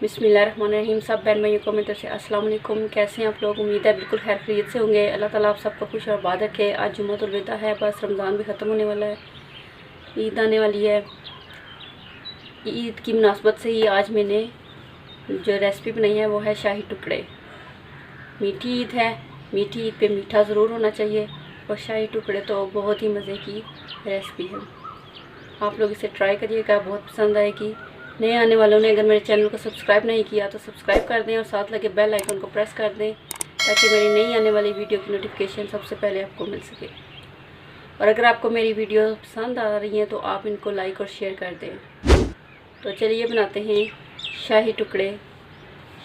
बिस्मिल्लाहिर्रहमानिर्रहीम। सब बहन भाइयों को मेरी तरफ से अस्सलाम वालेकुम। कैसे हैं आप लोग? उम्मीद है बिल्कुल खैर खैरियत से होंगे। अल्लाह ताला आप सबको खुश और आबाद रखे। आज जुम्मतुल विदा है, बस रमज़ान भी ख़त्म होने वाला है, ईद आने वाली है। ईद की मुनासबत से ही आज मैंने जो रेसिपी बनाई है वो है शाही टुकड़े। मीठी ईद है, मीठी ईद पे मीठा ज़रूर होना चाहिए और शाही टुकड़े तो बहुत ही मज़े की रेसिपी है। आप लोग इसे ट्राई करिएगा, बहुत पसंद आएगी। नए आने वालों ने अगर मेरे चैनल को सब्सक्राइब नहीं किया तो सब्सक्राइब कर दें और साथ लगे बेल आइकन को प्रेस कर दें ताकि मेरी नई आने वाली वीडियो की नोटिफिकेशन सबसे पहले आपको मिल सके। और अगर आपको मेरी वीडियो पसंद आ रही है तो आप इनको लाइक और शेयर कर दें। तो चलिए बनाते हैं शाही टुकड़े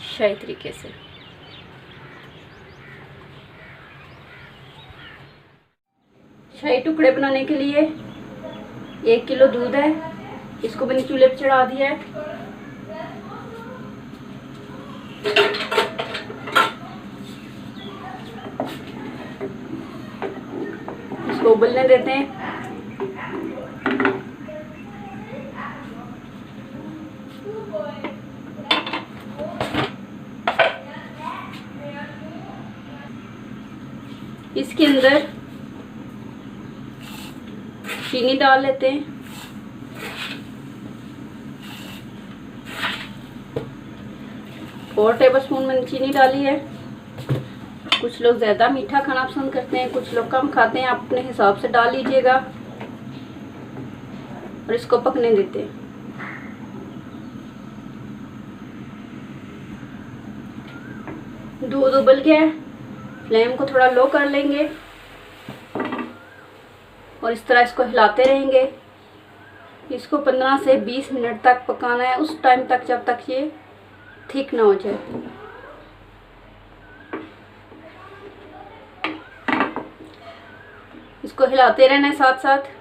शाही तरीके से। शाही टुकड़े बनाने के लिए 1 किलो दूध है, इसको मैंने चूल्हे पर चढ़ा दिया है। इसको उबलने देते हैं। इसके अंदर चीनी डाल लेते हैं। 4 टेबलस्पून मैंने चीनी डाली है। कुछ लोग ज़्यादा मीठा खाना पसंद करते हैं, कुछ लोग कम खाते हैं, आप अपने हिसाब से डाल लीजिएगा। और इसको पकने देते हैं। दूध उबल गया है, फ्लेम को थोड़ा लो कर लेंगे और इस तरह इसको हिलाते रहेंगे। इसको 15 से 20 मिनट तक पकाना है, उस टाइम तक जब तक ये थिक ना हो जाए। इसको हिलाते रहना है साथ साथ।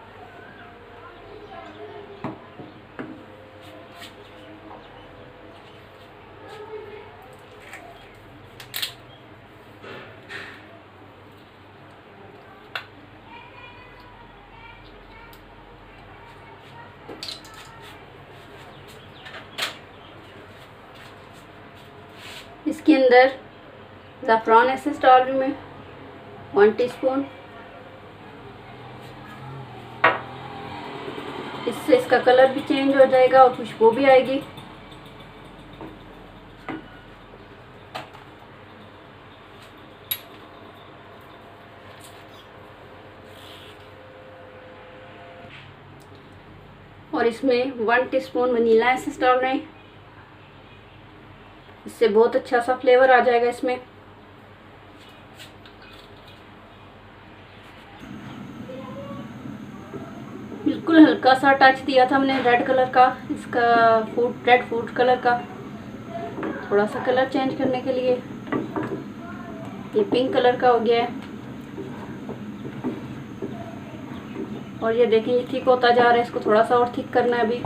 इसके अंदर ज़ाफ़रान एसेंस डाल रही हूँ मैं 1 टीस्पून। इससे इसका कलर भी चेंज हो जाएगा और खुशबू भी आएगी। और इसमें 1 टीस्पून वनीला एसेंस डाल रहे हैं, इससे बहुत अच्छा सा फ्लेवर आ जाएगा इसमें। बिल्कुल हल्का सा टच दिया था हमने रेड कलर का, इसका रेड फूड कलर का, थोड़ा सा कलर चेंज करने के लिए। ये पिंक कलर का हो गया है और ये देखें ये थिक होता जा रहा है। इसको थोड़ा सा और थिक करना है। अभी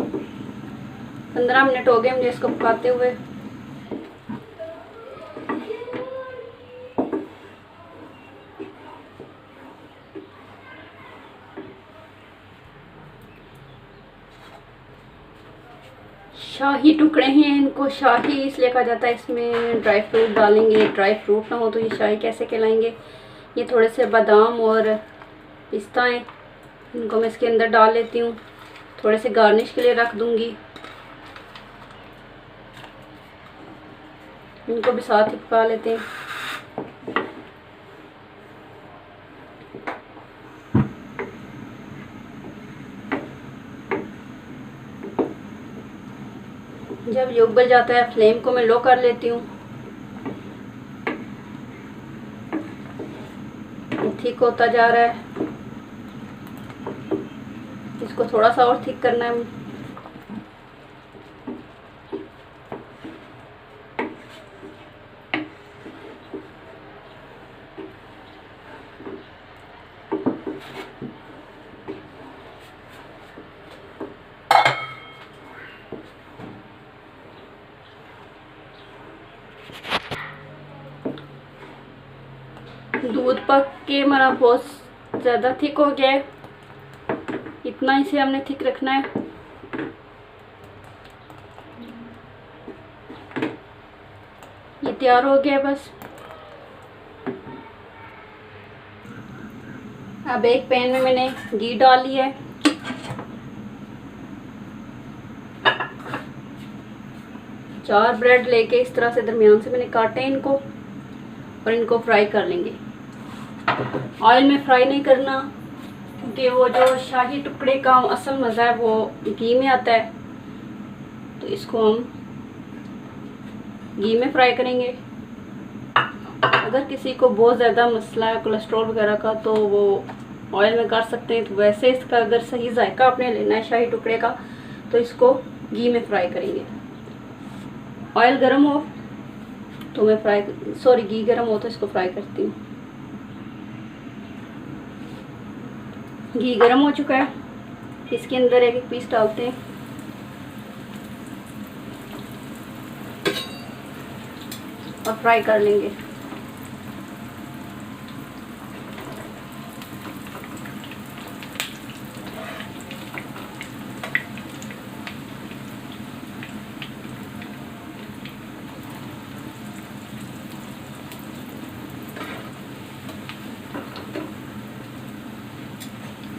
15 मिनट हो गए मुझे इसको पकाते हुए। शाही टुकड़े हैं, इनको शाही इसलिए कहा जाता है। इसमें ड्राई फ्रूट डालेंगे, ड्राई फ्रूट ना हो तो ये शाही कैसे कहलाएंगे। ये थोड़े से बादाम और पिस्ता हैं, इनको मैं इसके अंदर डाल लेती हूँ। थोड़े से गार्निश के लिए रख दूँगी, इनको भी साथ ही पका लेते हैं। जब ये उबल जाता है फ्लेम को मैं लो कर लेती हूँ। थिक होता जा रहा है, इसको थोड़ा सा और थिक करना है। दूध पक के हमारा बहुत ज़्यादा थिक हो गया है, इतना इसे हमने थिक रखना है। ये तैयार हो गया बस। अब एक पैन में मैंने घी डाल लिया है। चार ब्रेड लेके इस तरह से दरमियान से मैंने काटे हैं इनको, और इनको फ्राई कर लेंगे। ऑयल में फ्राई नहीं करना, क्योंकि वो जो शाही टुकड़े का असल मज़ा है वो घी में आता है। तो इसको हम घी में फ्राई करेंगे। अगर किसी को बहुत ज़्यादा मसला है कोलेस्ट्रॉल वगैरह का तो वो ऑयल में कर सकते हैं। तो वैसे इसका अगर सही जायका आपने लेना है शाही टुकड़े का तो इसको घी में फ्राई करेंगे। ऑयल गर्म हो तो मैं घी गर्म हो तो इसको फ्राई करती हूँ। घी गर्म हो चुका है, इसके अंदर एक एक पीस डालते हैं। और फ्राई कर लेंगे।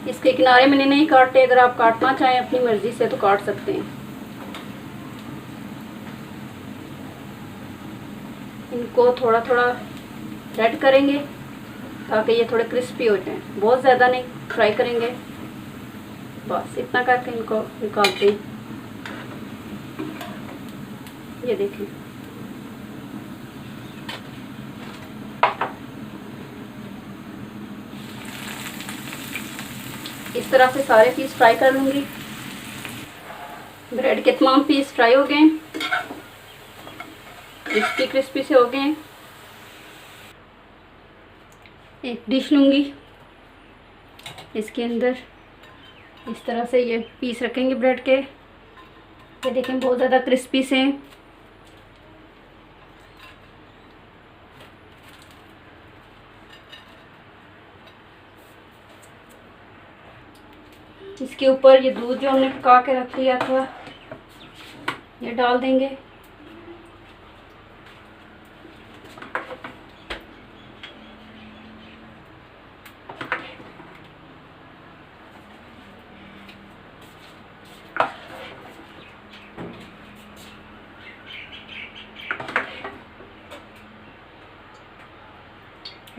इसके किनारे मैंने नहीं काटे, अगर आप काटना चाहें अपनी मर्जी से तो काट सकते हैं। इनको थोड़ा थोड़ा रेड करेंगे ताकि ये थोड़े क्रिस्पी हो जाएं। बहुत ज़्यादा नहीं फ्राई करेंगे, बस इतना करके इनको निकालते हैं। ये देखें, इस तरह से सारे पीस फ्राई कर लूँगी। ब्रेड के तमाम पीस फ्राई हो गए, क्रिस्पी क्रिस्पी से हो गए। एक डिश लूँगी, इसके अंदर इस तरह से ये पीस रखेंगे ब्रेड के। ये देखें बहुत ज़्यादा क्रिस्पी से हैं। इसके ऊपर ये दूध जो हमने पका के रख लिया था ये डाल देंगे।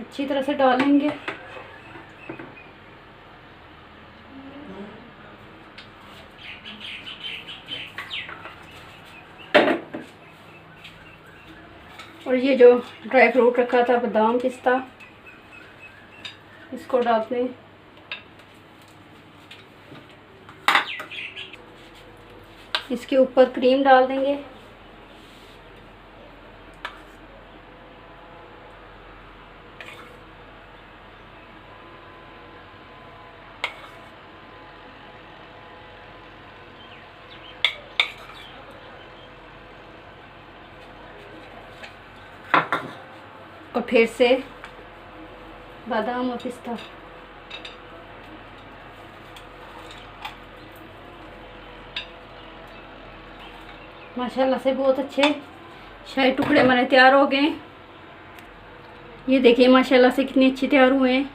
अच्छी तरह से डालेंगे। और ये जो ड्राई फ्रूट रखा था बादाम पिस्ता, इसको डालते हैं। इसके ऊपर क्रीम डाल देंगे। और फिर से बादाम और पिस्ता। माशाल्लाह से बहुत अच्छे शाही टुकड़े हमारे तैयार हो गए। ये देखिए माशाल्लाह से कितने अच्छे तैयार हुए हैं।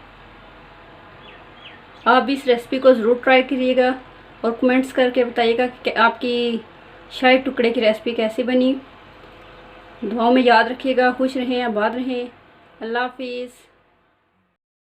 आप भी इस रेसिपी को ज़रूर ट्राई करिएगा और कमेंट्स करके बताइएगा कि आपकी शाही टुकड़े की रेसिपी कैसी बनी। दुआओं में याद रखिएगा। खुश रहें, आबाद रहें। अल्लाह हाफिज़।